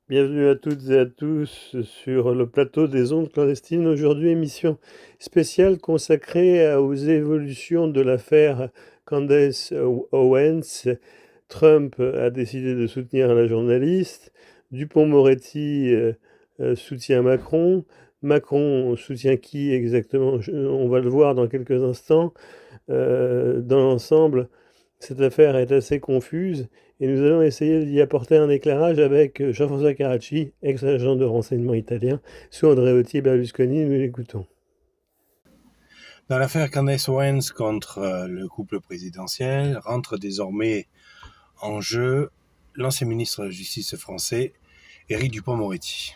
Bienvenue à toutes et à tous sur le plateau des ondes clandestines. Aujourd'hui, émission spéciale consacrée aux évolutions de l'affaire Candace Owens. Trump a décidé de soutenir la journaliste. Dupond-Moretti soutient Macron. Macron soutient qui exactement? On va le voir dans quelques instants. Dans l'ensemble, cette affaire est assez confuse et nous allons essayer d'y apporter un éclairage avec Jean-François Carracci, ex-agent de renseignement italien, sous Andreotti et Berlusconi. Nous l'écoutons. Dans l'affaire Candace Owens contre le couple présidentiel, rentre désormais en jeu l'ancien ministre de la Justice français, Éric Dupond-Moretti.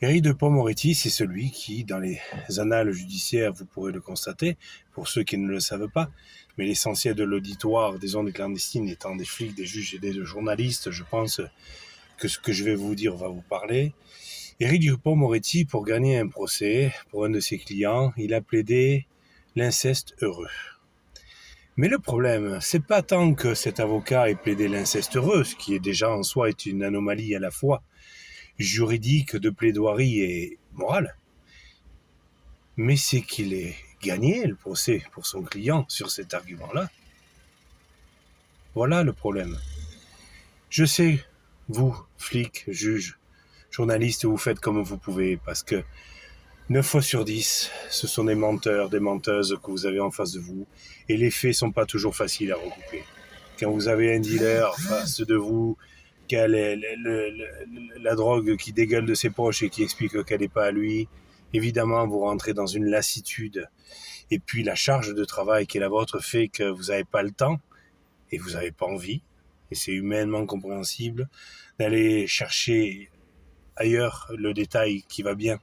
Éric Dupond-Moretti, c'est celui qui, dans les annales judiciaires, vous pourrez le constater, pour ceux qui ne le savent pas, mais l'essentiel de l'auditoire des ondes clandestines étant des flics, des juges et des journalistes, je pense que ce que je vais vous dire va vous parler. Éric Dupond-Moretti, pour gagner un procès pour un de ses clients, il a plaidé l'inceste heureux. Mais le problème, c'est pas tant que cet avocat ait plaidé l'inceste heureux, ce qui est déjà en soi est une anomalie à la fois juridique, de plaidoirie et morale, mais c'est qu'il ait gagné le procès pour son client sur cet argument-là. Voilà le problème. Je sais, vous, flics, juges, journalistes, vous faites comme vous pouvez, parce que 9 fois sur 10, ce sont des menteurs, des menteuses que vous avez en face de vous, et les faits sont pas toujours faciles à recouper. Quand vous avez un dealer face de vous, qui a la drogue qui dégueule de ses poches et qui explique qu'elle n'est pas à lui, évidemment, vous rentrez dans une lassitude. Et puis la charge de travail qui est la vôtre fait que vous n'avez pas le temps, et vous n'avez pas envie, et c'est humainement compréhensible, d'aller chercher ailleurs le détail qui va bien.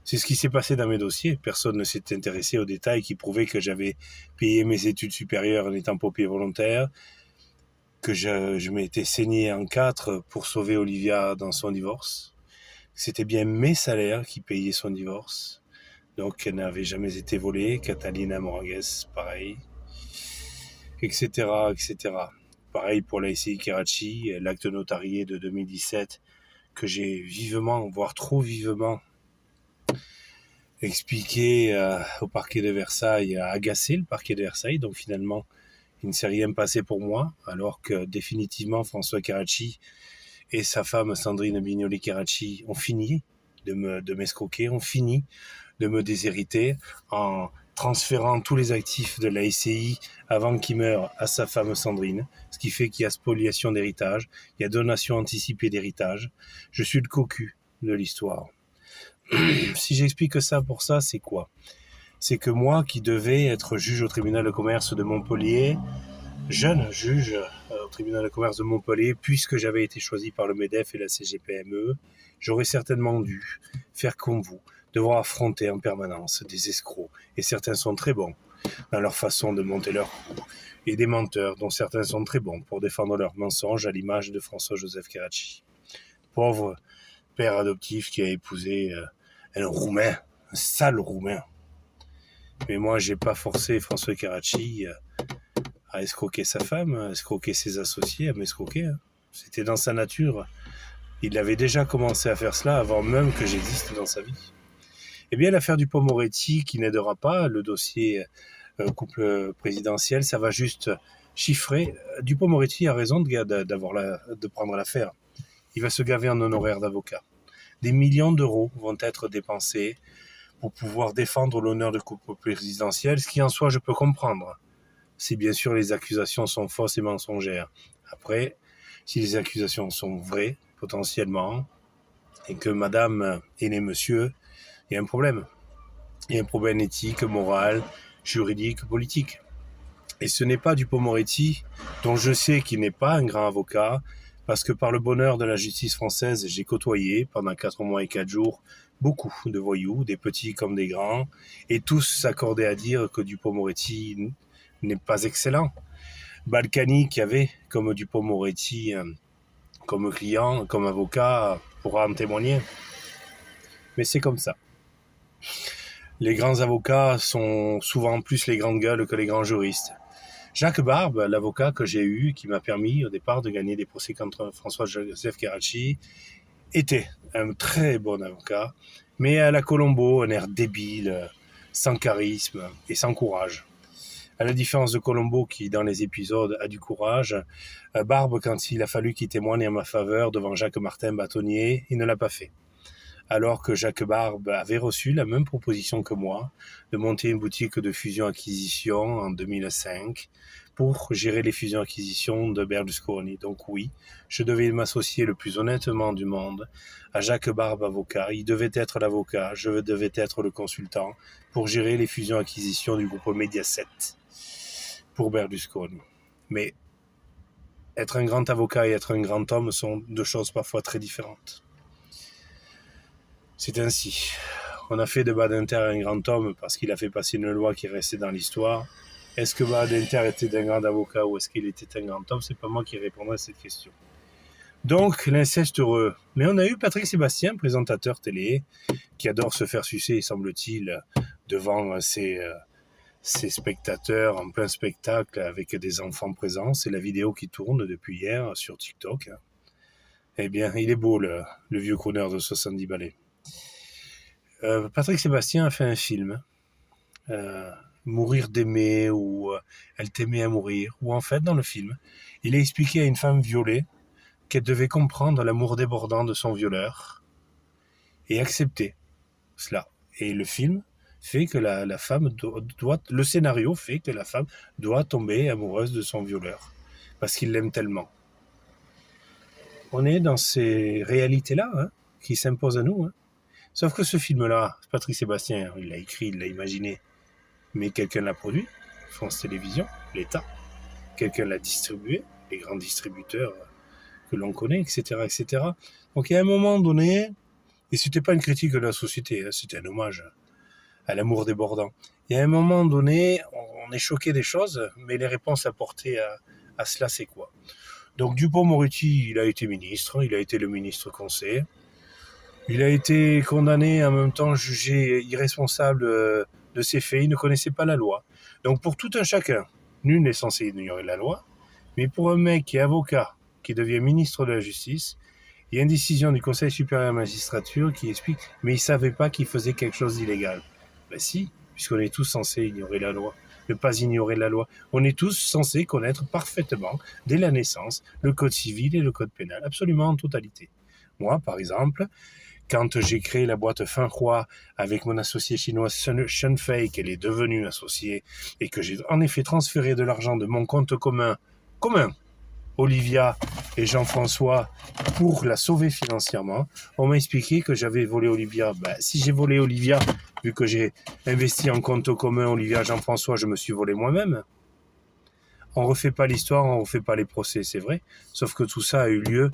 C'est ce qui s'est passé dans mes dossiers. Personne ne s'est intéressé aux détails qui prouvaient que j'avais payé mes études supérieures en étant pompier volontaire, que je m'étais saigné en 4 pour sauver Olivia dans son divorce. C'était bien mes salaires qui payaient son divorce. Donc elle n'avait jamais été volée. Catalina Moragues, pareil, etc., etc. Pareil pour l'ACI Karachi, l'acte notarié de 2017 que j'ai vivement, voire trop vivement, expliqué au parquet de Versailles, a agacé le parquet de Versailles. Donc finalement, il ne s'est rien passé pour moi, alors que définitivement François Carracci et sa femme Sandrine Bignoli-Carracci ont fini de m'escroquer, ont fini de me déshériter en transférant tous les actifs de la SCI avant qu'il meure à sa femme Sandrine, ce qui fait qu'il y a spoliation d'héritage, il y a donation anticipée d'héritage. Je suis le cocu de l'histoire. Si j'explique ça pour ça, c'est quoi? C'est que moi qui devais être juge au tribunal de commerce de Montpellier, jeune juge au tribunal de commerce de Montpellier, puisque j'avais été choisi par le MEDEF et la CGPME, j'aurais certainement dû faire comme vous, devoir affronter en permanence des escrocs, et certains sont très bons dans leur façon de monter leur coup, et des menteurs dont certains sont très bons pour défendre leurs mensonges, à l'image de François-Joseph Carracci. Pauvre père adoptif qui a épousé un Roumain, un sale Roumain. Mais moi, j'ai pas forcé François Carracci à escroquer sa femme, à escroquer ses associés, à m'escroquer. C'était dans sa nature. Il avait déjà commencé à faire cela avant même que j'existe dans sa vie. Eh bien, l'affaire Dupond-Moretti, qui n'aidera pas le dossier couple présidentiel, ça va juste chiffrer. Dupond-Moretti a raison de prendre l'affaire. Il va se gaver en honoraires d'avocat. Des millions d'euros vont être dépensés pour pouvoir défendre l'honneur du couple présidentiel, ce qui en soi je peux comprendre. Si bien sûr les accusations sont fausses et mensongères. Après, si les accusations sont vraies, potentiellement, et que madame est née monsieur, il y a un problème. Il y a un problème éthique, moral, juridique, politique. Et ce n'est pas Dupond-Moretti, dont je sais qu'il n'est pas un grand avocat, parce que par le bonheur de la justice française, j'ai côtoyé pendant 4 mois et 4 jours beaucoup de voyous, des petits comme des grands, et tous s'accordaient à dire que Dupond-Moretti n'est pas excellent. Balkany, qui avait comme Dupond-Moretti comme client, comme avocat, pourra en témoigner. Mais c'est comme ça. Les grands avocats sont souvent plus les grandes gueules que les grands juristes. Jacques Barbe, l'avocat que j'ai eu, qui m'a permis au départ de gagner des procès contre François-Joseph Karachi, était un très bon avocat, mais à la Colombo, un air débile, sans charisme et sans courage. À la différence de Colombo, qui dans les épisodes a du courage, Barbe, quand il a fallu qu'il témoigne en ma faveur devant Jacques Martin Bâtonnier, il ne l'a pas fait. Alors que Jacques Barbe avait reçu la même proposition que moi, de monter une boutique de fusion-acquisition en 2005 pour gérer les fusions-acquisitions de Berlusconi. Donc oui, je devais m'associer le plus honnêtement du monde à Jacques Barbe, avocat. Il devait être l'avocat, je devais être le consultant pour gérer les fusions-acquisitions du groupe Mediaset pour Berlusconi. Mais être un grand avocat et être un grand homme sont deux choses parfois très différentes. C'est ainsi. On a fait de Badinter un grand homme parce qu'il a fait passer une loi qui est restée dans l'histoire. Est-ce que Badinter était un grand avocat ou est-ce qu'il était un grand homme? C'est pas moi qui répondrai à cette question. Donc, l'inceste heureux. Mais on a eu Patrick Sébastien, présentateur télé, qui adore se faire sucer, semble-t-il, devant ses spectateurs en plein spectacle avec des enfants présents. C'est la vidéo qui tourne depuis hier sur TikTok. Eh bien, il est beau, le vieux crooner de 70 balais. Patrick Sébastien a fait un film, Mourir d'aimer ou Elle t'aimait à mourir, où en fait, dans le film, il a expliqué à une femme violée qu'elle devait comprendre l'amour débordant de son violeur et accepter cela. Et le film fait que la femme le scénario fait que la femme doit tomber amoureuse de son violeur parce qu'il l'aime tellement. On est dans ces réalités-là qui s'imposent à nous. Sauf que ce film-là, Patrick Sébastien, il l'a écrit, il l'a imaginé, mais quelqu'un l'a produit, France Télévisions, l'État, quelqu'un l'a distribué, les grands distributeurs que l'on connaît, etc., etc. Donc il y a un moment donné, et c'était pas une critique de la société, c'était un hommage à l'amour débordant. Il y a un moment donné, on est choqué des choses, mais les réponses apportées à cela, c'est quoi? Donc Dupond-Moretti, il a été ministre, il a été le ministre conseiller. Il a été condamné, en même temps jugé irresponsable de ses faits. Il ne connaissait pas la loi. Donc pour tout un chacun, nul n'est censé ignorer la loi. Mais pour un mec qui est avocat, qui devient ministre de la Justice, il y a une décision du Conseil supérieur de la magistrature qui explique « mais il ne savait pas qu'il faisait quelque chose d'illégal ». Ben si, puisqu'on est tous censés ignorer la loi. Ne pas ignorer la loi. On est tous censés connaître parfaitement, dès la naissance, le code civil et le code pénal, absolument en totalité. Moi, par exemple, quand j'ai créé la boîte Finroi avec mon associé chinois Shenfei, qu'elle est devenue associée, et que j'ai en effet transféré de l'argent de mon compte commun, Olivia et Jean-François, pour la sauver financièrement, on m'a expliqué que j'avais volé Olivia. Ben, si j'ai volé Olivia, vu que j'ai investi en compte commun Olivia et Jean-François, je me suis volé moi-même. On refait pas l'histoire, on refait pas les procès, c'est vrai. Sauf que tout ça a eu lieu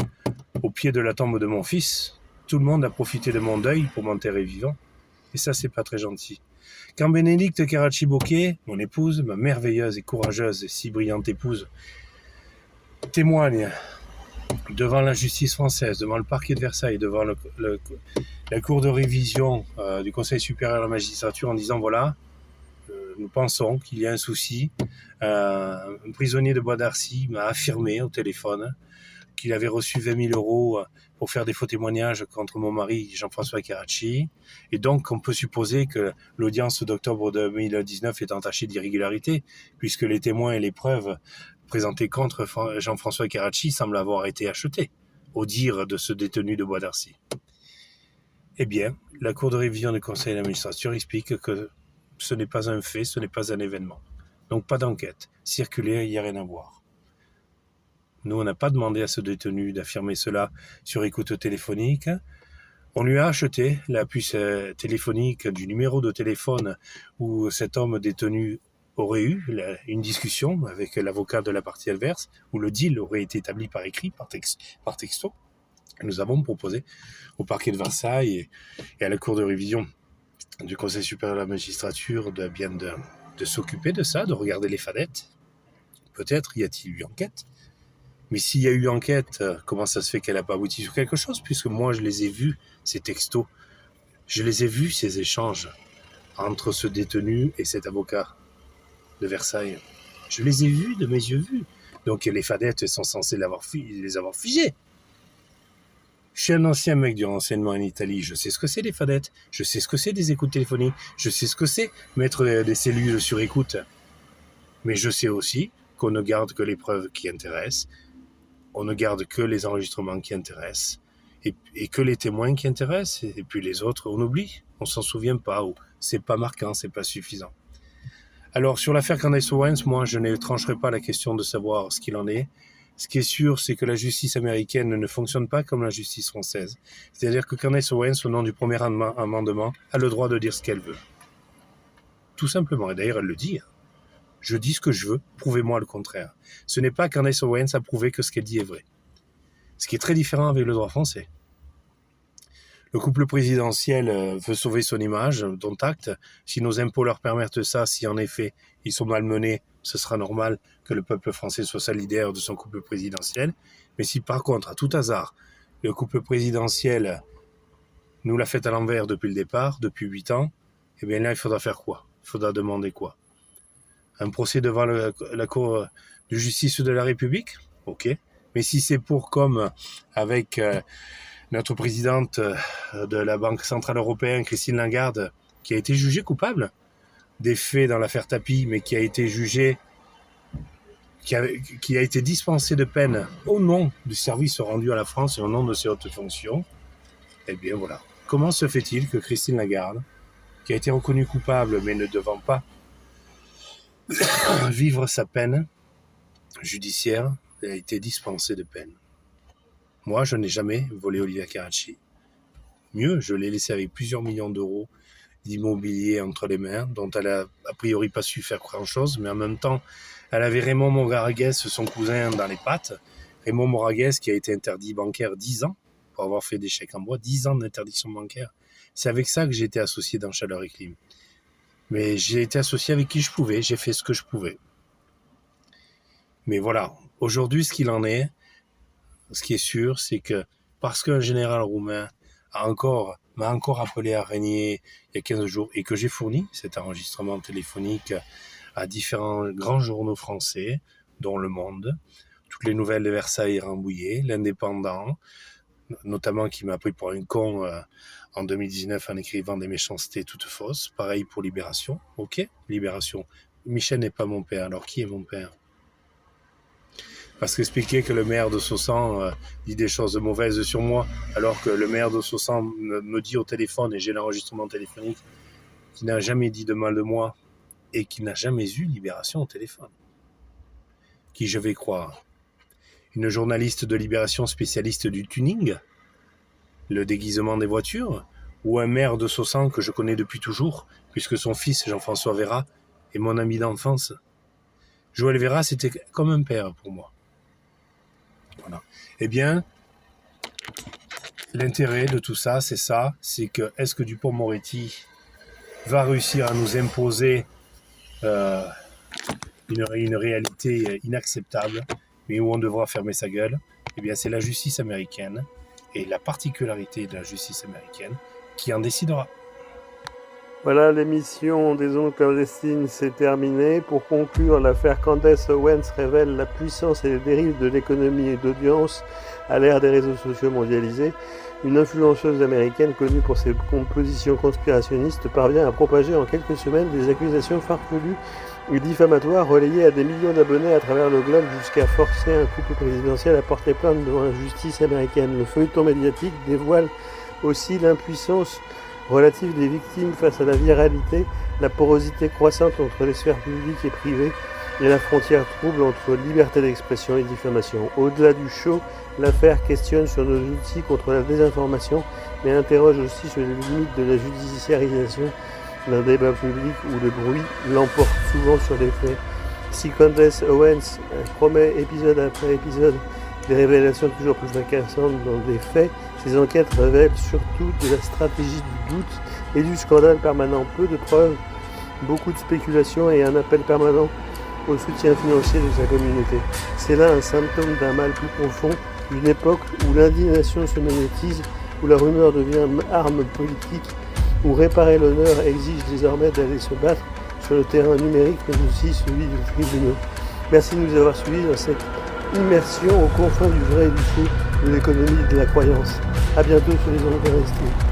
au pied de la tombe de mon fils. Tout le monde a profité de mon deuil pour m'enterrer vivant. Et ça, c'est pas très gentil. Quand Bénédicte Karachi-Bokeh, mon épouse, ma merveilleuse et courageuse et si brillante épouse, témoigne devant la justice française, devant le parquet de Versailles, devant la cour de révision du Conseil supérieur de la magistrature en disant voilà, nous pensons qu'il y a un souci. Un prisonnier de Bois d'Arcy m'a affirmé au téléphone qu'il avait reçu 20 000 euros pour faire des faux témoignages contre mon mari Jean-François Karachi. Et donc, on peut supposer que l'audience d'octobre 2019 est entachée d'irrégularité, puisque les témoins et les preuves présentées contre Jean-François Karachi semblent avoir été achetées, au dire de ce détenu de Bois d'Arcy. Eh bien, la Cour de révision du Conseil d'administration explique que ce n'est pas un fait, ce n'est pas un événement. Donc, pas d'enquête. Circuler, il n'y a rien à voir. Nous, on n'a pas demandé à ce détenu d'affirmer cela sur écoute téléphonique. On lui a acheté la puce téléphonique du numéro de téléphone où cet homme détenu aurait eu une discussion avec l'avocat de la partie adverse, où le deal aurait été établi par écrit, par texto. Nous avons proposé au parquet de Versailles et à la cour de révision du Conseil supérieur de la magistrature de s'occuper de ça, de regarder les fadettes. Peut-être y a-t-il eu enquête. Mais s'il y a eu enquête, comment ça se fait qu'elle n'a pas abouti sur quelque chose? Puisque moi, je les ai vus, ces textos. Je les ai vus, ces échanges entre ce détenu et cet avocat de Versailles. Je les ai vus de mes yeux vus. Donc les fadettes sont censés les avoir figés. Je suis un ancien mec du renseignement en Italie. Je sais ce que c'est des fadettes. Je sais ce que c'est des écoutes téléphoniques. Je sais ce que c'est mettre des cellules sur écoute. Mais je sais aussi qu'on ne garde que les preuves qui intéressent. On ne garde que les enregistrements qui intéressent. Et que les témoins qui intéressent. Et puis les autres, on oublie. On s'en souvient pas. Ou c'est pas marquant, c'est pas suffisant. Alors, sur l'affaire Candace Owens, moi, je ne trancherai pas la question de savoir ce qu'il en est. Ce qui est sûr, c'est que la justice américaine ne fonctionne pas comme la justice française. C'est-à-dire que Candace Owens, au nom du premier amendement, a le droit de dire ce qu'elle veut. Tout simplement. Et d'ailleurs, elle le dit. Je dis ce que je veux, prouvez-moi le contraire. Ce n'est pas Candace Owens à prouver que ce qu'elle dit est vrai. Ce qui est très différent avec le droit français. Le couple présidentiel veut sauver son image, dont acte. Si nos impôts leur permettent ça, si en effet ils sont malmenés, ce sera normal que le peuple français soit solidaire de son couple présidentiel. Mais si par contre, à tout hasard, le couple présidentiel nous l'a fait à l'envers depuis le départ, depuis 8 ans, eh bien là, il faudra faire quoi? Il faudra demander quoi? Un procès devant la Cour de justice de la République? Ok. Mais si c'est pour, comme avec notre présidente de la Banque Centrale Européenne, Christine Lagarde, qui a été jugée coupable des faits dans l'affaire Tapie, mais qui a été jugée, qui a été dispensée de peine au nom du service rendu à la France et au nom de ses hautes fonctions, eh bien voilà. Comment se fait-il que Christine Lagarde, qui a été reconnue coupable mais ne devant pas vivre sa peine judiciaire, a été dispensée de peine? Moi, je n'ai jamais volé Olivia Carracci. Mieux, je l'ai laissé avec plusieurs millions d'euros d'immobilier entre les mains, dont elle a priori pas su faire grand-chose, mais en même temps, elle avait Raymond Moraguès, son cousin, dans les pattes. Raymond Moraguès qui a été interdit bancaire 10 ans, pour avoir fait des chèques en bois, 10 ans d'interdiction bancaire. C'est avec ça que j'ai été associé dans Chaleur et Clim. Mais j'ai été associé avec qui je pouvais, j'ai fait ce que je pouvais. Mais voilà, aujourd'hui, ce qu'il en est, ce qui est sûr, c'est que parce qu'un général roumain m'a encore appelé à régner il y a 15 jours et que j'ai fourni cet enregistrement téléphonique à différents grands journaux français, dont Le Monde, toutes les nouvelles de Versailles Rambouillet, L'Indépendant, notamment qui m'a pris pour un con en 2019 en écrivant des méchancetés toutes fausses. Pareil pour Libération. Ok, Libération. Michel n'est pas mon père. Alors qui est mon père? Parce qu'expliquer que le maire de Saussan dit des choses mauvaises sur moi, alors que le maire de Saussan me dit au téléphone, et j'ai l'enregistrement téléphonique, qu'il n'a jamais dit de mal de moi et qu'il n'a jamais eu Libération au téléphone. Qui je vais croire? Une journaliste de Libération spécialiste du tuning, le déguisement des voitures, ou un maire de Saussan que je connais depuis toujours, puisque son fils Jean-François Véra est mon ami d'enfance. Joël Véra, c'était comme un père pour moi. Voilà. Eh bien, l'intérêt de tout ça, c'est que est-ce que Dupond-Moretti va réussir à nous imposer une réalité inacceptable, mais où on devra fermer sa gueule? Eh bien, c'est la justice américaine et la particularité de la justice américaine qui en décidera. Voilà, l'émission des ondes clandestines s'est terminée. Pour conclure, l'affaire Candace Owens révèle la puissance et les dérives de l'économie et d'audience à l'ère des réseaux sociaux mondialisés. Une influenceuse américaine connue pour ses positions conspirationnistes parvient à propager en quelques semaines des accusations farfelues et diffamatoires relayées à des millions d'abonnés à travers le globe jusqu'à forcer un couple présidentiel à porter plainte devant la justice américaine. Le feuilleton médiatique dévoile aussi l'impuissance relative des victimes face à la viralité, la porosité croissante entre les sphères publiques et privées et la frontière trouble entre liberté d'expression et diffamation. Au-delà du show, l'affaire questionne sur nos outils contre la désinformation, mais interroge aussi sur les limites de la judiciarisation d'un débat public où le bruit l'emporte souvent sur les faits. Si Candace Owens promet épisode après épisode des révélations toujours plus fracassantes dans des faits, ces enquêtes révèlent surtout de la stratégie du doute et du scandale permanent. Peu de preuves, beaucoup de spéculations et un appel permanent au soutien financier de sa communauté. C'est là un symptôme d'un mal plus profond, d'une époque où l'indignation se magnétise, où la rumeur devient arme politique, où réparer l'honneur exige désormais d'aller se battre sur le terrain numérique, mais aussi celui des tribunaux. Merci de nous avoir suivis dans cette immersion aux confins du vrai et du faux, de l'économie et de la croyance. À bientôt sur les ondes de Clandestine.